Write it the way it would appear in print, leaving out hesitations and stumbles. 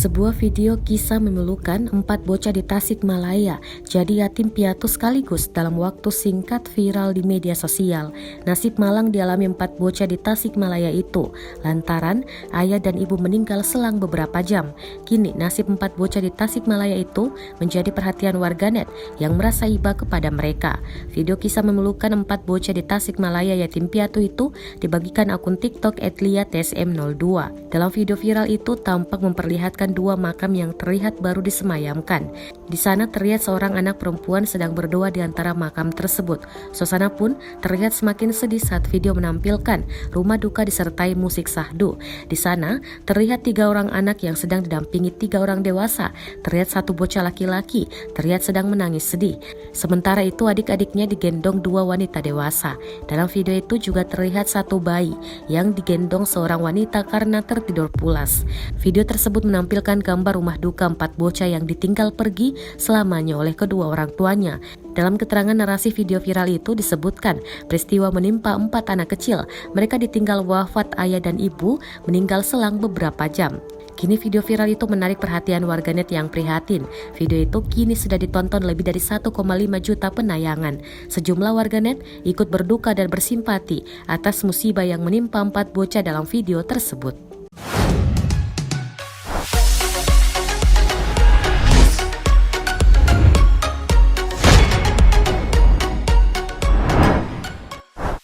Sebuah video kisah memilukan 4 bocah di Tasikmalaya jadi yatim piatu sekaligus dalam waktu singkat viral di media sosial. Nasib malang dialami 4 bocah di Tasikmalaya itu lantaran ayah dan ibu meninggal selang beberapa jam. Kini nasib 4 bocah di Tasikmalaya itu menjadi perhatian warganet yang merasa iba kepada mereka. Video kisah memilukan 4 bocah di Tasikmalaya yatim piatu itu dibagikan akun TikTok @liatsm02. Dalam video viral itu tampak memperlihatkan 2 makam yang terlihat baru disemayamkan. Di sana terlihat seorang anak perempuan sedang berdoa di antara makam tersebut. Suasana pun terlihat semakin sedih saat video menampilkan rumah duka disertai musik syahdu. Di sana terlihat 3 orang anak yang sedang didampingi 3 orang dewasa. Terlihat 1 bocah laki-laki terlihat sedang menangis sedih. Sementara itu adik-adiknya digendong 2 wanita dewasa. Dalam video itu juga terlihat 1 bayi yang digendong seorang wanita karena tertidur pulas. Video tersebut menampilkan gambar rumah duka 4 bocah yang ditinggal pergi selamanya oleh kedua orang tuanya. Dalam keterangan narasi video viral itu disebutkan peristiwa menimpa 4 anak kecil. Mereka ditinggal wafat ayah dan ibu meninggal selang beberapa jam. Kini video viral itu menarik perhatian warganet yang prihatin. Video itu kini sudah ditonton lebih dari 1,5 juta penayangan. Sejumlah warganet ikut berduka dan bersimpati atas musibah yang menimpa 4 bocah dalam video tersebut.